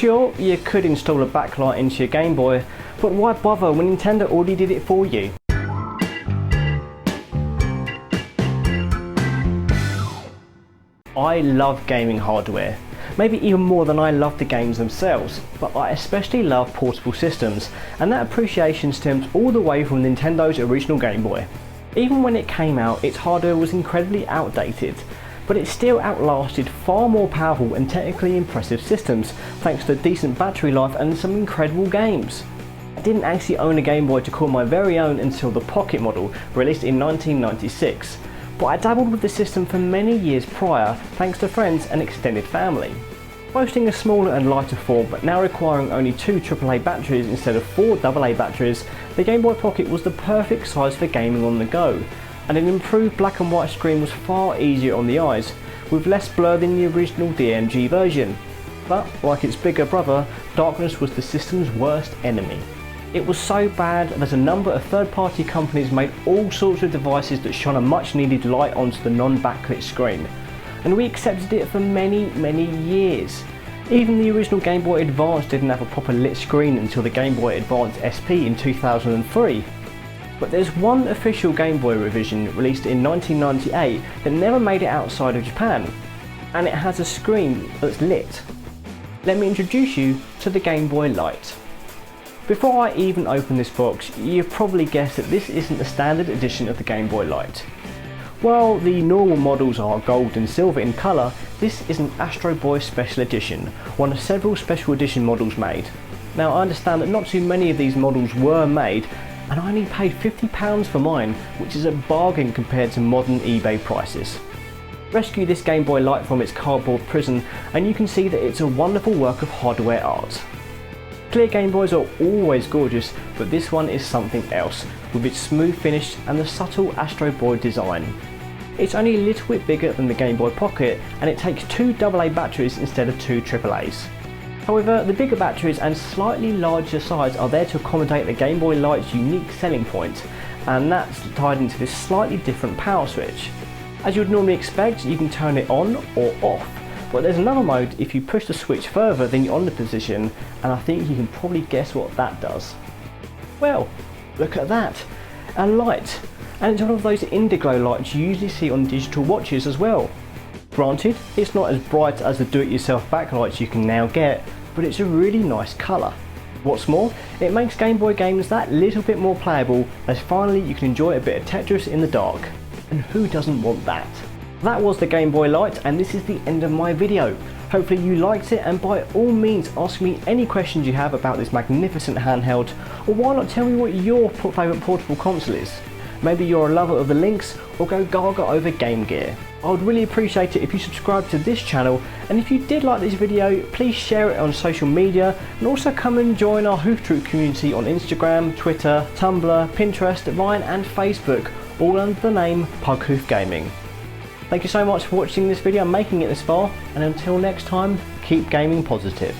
Sure, you could install a backlight into your Game Boy, but why bother when Nintendo already did it for you? I love gaming hardware, maybe even more than I love the games themselves, but I especially love portable systems, and that appreciation stems all the way from Nintendo's original Game Boy. Even when it came out, its hardware was incredibly outdated, but it still outlasted far more powerful and technically impressive systems, thanks to decent battery life and some incredible games. I didn't actually own a Game Boy to call my very own until the Pocket model, released in 1996. But I dabbled with the system for many years prior, thanks to friends and extended family. Boasting a smaller and lighter form, but now requiring only 2 AAA batteries instead of 4 AA batteries, the Game Boy Pocket was the perfect size for gaming on the go, and an improved black and white screen was far easier on the eyes, with less blur than the original DMG version. But, like its bigger brother, darkness was the system's worst enemy. It was so bad that a number of third-party companies made all sorts of devices that shone a much needed light onto the non-backlit screen, and we accepted it for many years. Even the original Game Boy Advance didn't have a proper lit screen until the Game Boy Advance SP in 2003. But there's one official Game Boy revision released in 1998 that never made it outside of Japan, and it has a screen that's lit. Let me introduce you to the Game Boy Light. Before I even open this box, you've probably guessed that this isn't the standard edition of the Game Boy Light. While the normal models are gold and silver in colour, this is an Astro Boy Special Edition, one of several special edition models made. Now I understand that not too many of these models were made, and I only paid £50 for mine, which is a bargain compared to modern eBay prices. Rescue this Game Boy Light from its cardboard prison and you can see that it's a wonderful work of hardware art. Clear Game Boys are always gorgeous, but this one is something else, with its smooth finish and the subtle Astro Boy design. It's only a little bit bigger than the Game Boy Pocket, and it takes 2 AA batteries instead of 2 AAAs. However, the bigger batteries and slightly larger size are there to accommodate the Game Boy Light's unique selling point, and that's tied into this slightly different power switch. As you would normally expect, you can turn it on or off, but there's another mode if you push the switch further than your on position, and I think you can probably guess what that does. Well, look at that, a light, and it's one of those indigo lights you usually see on digital watches as well. Granted, it's not as bright as the do-it-yourself backlights you can now get, but it's a really nice colour. What's more, it makes Game Boy games that little bit more playable, as finally you can enjoy a bit of Tetris in the dark. And who doesn't want that? That was the Game Boy Light, and this is the end of my video. Hopefully you liked it, and by all means ask me any questions you have about this magnificent handheld, or why not tell me what your favourite portable console is. Maybe you're a lover of the Lynx, or go gaga over Game Gear. I would really appreciate it if you subscribe to this channel, and if you did like this video, please share it on social media, and also come and join our Hoof Troop community on Instagram, Twitter, Tumblr, Pinterest, Vine and Facebook, all under the name Pug Hoof Gaming. Thank you so much for watching this video and making it this far, and until next time, keep gaming positive.